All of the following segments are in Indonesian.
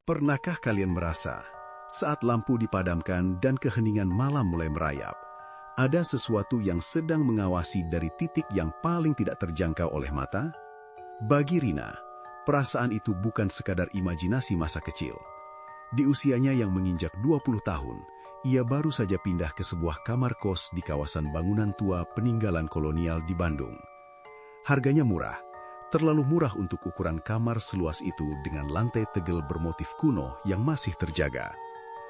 Pernahkah kalian merasa, saat lampu dipadamkan dan keheningan malam mulai merayap, ada sesuatu yang sedang mengawasi dari titik yang paling tidak terjangkau oleh mata? Bagi Rina, perasaan itu bukan sekadar imajinasi masa kecil. Di usianya yang menginjak 20 tahun, ia baru saja pindah ke sebuah kamar kos di kawasan bangunan tua peninggalan kolonial di Bandung. Harganya murah. Terlalu murah untuk ukuran kamar seluas itu dengan lantai tegel bermotif kuno yang masih terjaga.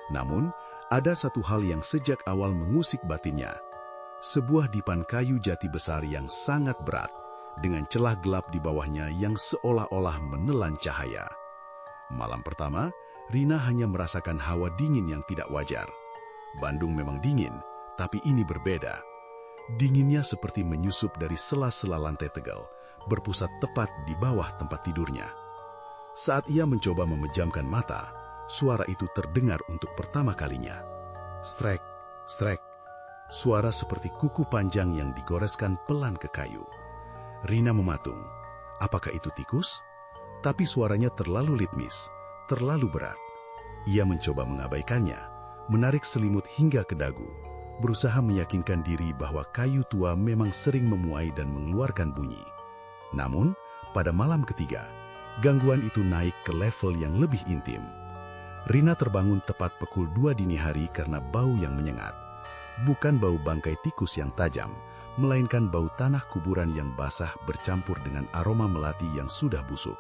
Namun, ada satu hal yang sejak awal mengusik batinnya. Sebuah dipan kayu jati besar yang sangat berat, dengan celah gelap di bawahnya yang seolah-olah menelan cahaya. Malam pertama, Rina hanya merasakan hawa dingin yang tidak wajar. Bandung memang dingin, tapi ini berbeda. Dinginnya seperti menyusup dari sela-sela lantai tegel, berpusat tepat di bawah tempat tidurnya. Saat ia mencoba memejamkan mata, suara itu terdengar untuk pertama kalinya. Srek, srek. Suara seperti kuku panjang yang digoreskan pelan ke kayu. Rina mematung. Apakah itu tikus? Tapi suaranya terlalu ritmis, terlalu berat. Ia mencoba mengabaikannya, menarik selimut hingga ke dagu, berusaha meyakinkan diri bahwa kayu tua memang sering memuai dan mengeluarkan bunyi. Namun, pada malam ketiga, gangguan itu naik ke level yang lebih intim. Rina terbangun tepat pukul 2 dini hari karena bau yang menyengat. Bukan bau bangkai tikus yang tajam, melainkan bau tanah kuburan yang basah bercampur dengan aroma melati yang sudah busuk.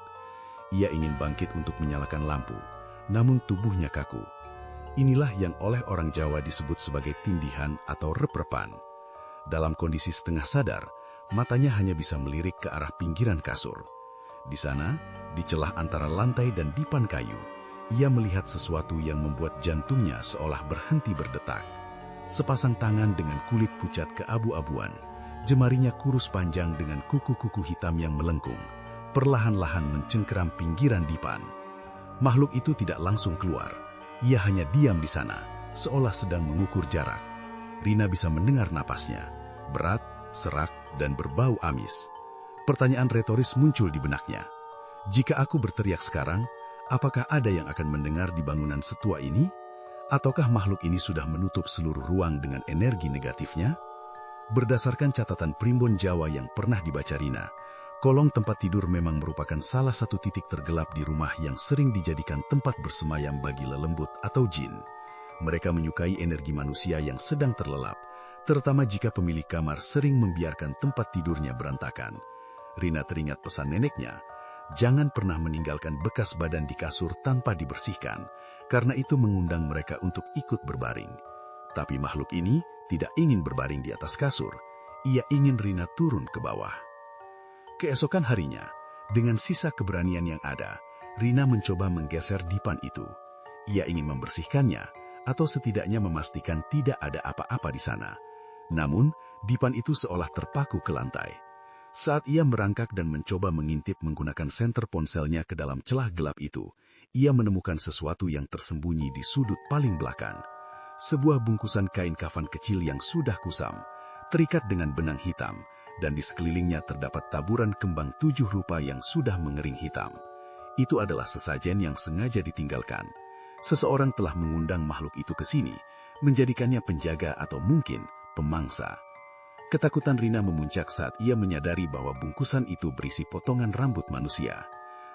Ia ingin bangkit untuk menyalakan lampu, namun tubuhnya kaku. Inilah yang oleh orang Jawa disebut sebagai tindihan atau rep-repan. Dalam kondisi setengah sadar, matanya hanya bisa melirik ke arah pinggiran kasur. Di sana, di celah antara lantai dan dipan kayu, ia melihat sesuatu yang membuat jantungnya seolah berhenti berdetak. Sepasang tangan dengan kulit pucat keabu-abuan, jemarinya kurus panjang dengan kuku-kuku hitam yang melengkung, perlahan-lahan mencengkeram pinggiran dipan. Makhluk itu tidak langsung keluar. Ia hanya diam di sana, seolah sedang mengukur jarak. Rina bisa mendengar napasnya, berat, serak, dan berbau amis. Pertanyaan retoris muncul di benaknya. Jika aku berteriak sekarang, apakah ada yang akan mendengar di bangunan setua ini? Ataukah makhluk ini sudah menutup seluruh ruang dengan energi negatifnya? Berdasarkan catatan Primbon Jawa yang pernah dibaca Rina, kolong tempat tidur memang merupakan salah satu titik tergelap di rumah yang sering dijadikan tempat bersemayam bagi lelembut atau jin. Mereka menyukai energi manusia yang sedang terlelap, terutama jika pemilik kamar sering membiarkan tempat tidurnya berantakan. Rina teringat pesan neneknya, jangan pernah meninggalkan bekas badan di kasur tanpa dibersihkan, karena itu mengundang mereka untuk ikut berbaring. Tapi makhluk ini tidak ingin berbaring di atas kasur, ia ingin Rina turun ke bawah. Keesokan harinya, dengan sisa keberanian yang ada, Rina mencoba menggeser dipan itu. Ia ingin membersihkannya, atau setidaknya memastikan tidak ada apa-apa di sana. Namun, dipan itu seolah terpaku ke lantai. Saat ia merangkak dan mencoba mengintip menggunakan senter ponselnya ke dalam celah gelap itu, ia menemukan sesuatu yang tersembunyi di sudut paling belakang. Sebuah bungkusan kain kafan kecil yang sudah kusam, terikat dengan benang hitam, dan di sekelilingnya terdapat taburan kembang 7 rupa yang sudah mengering hitam. Itu adalah sesajen yang sengaja ditinggalkan. Seseorang telah mengundang makhluk itu ke sini, menjadikannya penjaga atau mungkin pemangsa. Ketakutan Rina memuncak saat ia menyadari bahwa bungkusan itu berisi potongan rambut manusia.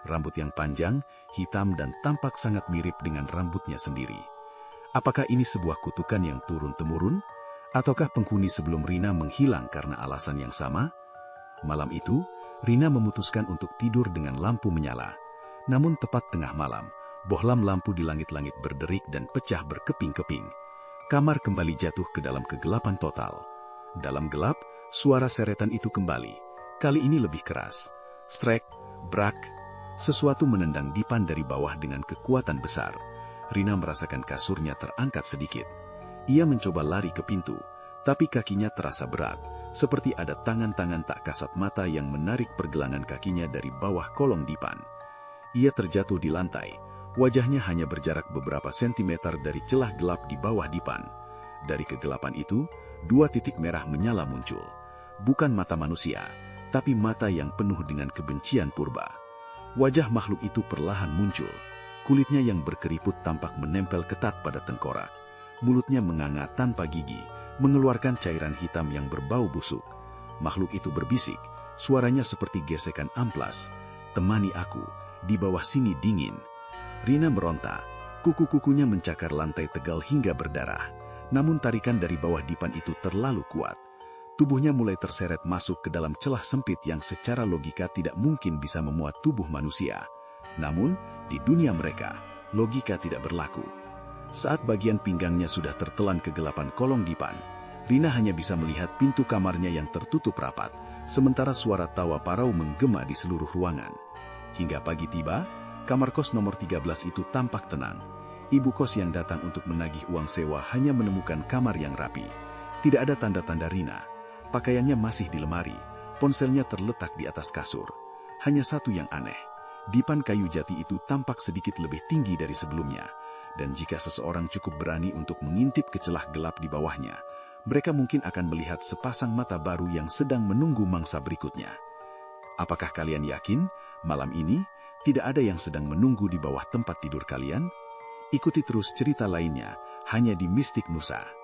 Rambut yang panjang, hitam, dan tampak sangat mirip dengan rambutnya sendiri. Apakah ini sebuah kutukan yang turun-temurun? Ataukah penghuni sebelum Rina menghilang karena alasan yang sama? Malam itu, Rina memutuskan untuk tidur dengan lampu menyala. Namun tepat tengah malam, bohlam lampu di langit-langit berderik dan pecah berkeping-keping. Kamar kembali jatuh ke dalam kegelapan total. Dalam gelap, suara seretan itu kembali. Kali ini lebih keras. Strek, brak. Sesuatu menendang dipan dari bawah dengan kekuatan besar. Rina merasakan kasurnya terangkat sedikit. Ia mencoba lari ke pintu, tapi kakinya terasa berat, seperti ada tangan-tangan tak kasat mata yang menarik pergelangan kakinya dari bawah kolong dipan. Ia terjatuh di lantai. Wajahnya hanya berjarak beberapa sentimeter dari celah gelap di bawah dipan. Dari kegelapan itu, 2 titik merah menyala muncul. Bukan mata manusia, tapi mata yang penuh dengan kebencian purba. Wajah makhluk itu perlahan muncul. Kulitnya yang berkeriput tampak menempel ketat pada tengkorak. Mulutnya menganga tanpa gigi, mengeluarkan cairan hitam yang berbau busuk. Makhluk itu berbisik, suaranya seperti gesekan amplas. "Temani aku, di bawah sini dingin." Rina meronta, kuku-kukunya mencakar lantai tegal hingga berdarah. Namun tarikan dari bawah dipan itu terlalu kuat. Tubuhnya mulai terseret masuk ke dalam celah sempit yang secara logika tidak mungkin bisa memuat tubuh manusia. Namun, di dunia mereka, logika tidak berlaku. Saat bagian pinggangnya sudah tertelan kegelapan kolong dipan, Rina hanya bisa melihat pintu kamarnya yang tertutup rapat, sementara suara tawa parau menggema di seluruh ruangan. Hingga pagi tiba, kamar kos nomor 13 itu tampak tenang. Ibu kos yang datang untuk menagih uang sewa hanya menemukan kamar yang rapi. Tidak ada tanda-tanda Rina. Pakaiannya masih di lemari, ponselnya terletak di atas kasur. Hanya satu yang aneh. Dipan kayu jati itu tampak sedikit lebih tinggi dari sebelumnya, dan jika seseorang cukup berani untuk mengintip ke celah gelap di bawahnya, mereka mungkin akan melihat sepasang mata baru yang sedang menunggu mangsa berikutnya. Apakah kalian yakin, malam ini, tidak ada yang sedang menunggu di bawah tempat tidur kalian? Ikuti terus cerita lainnya, hanya di Mistik Nusa.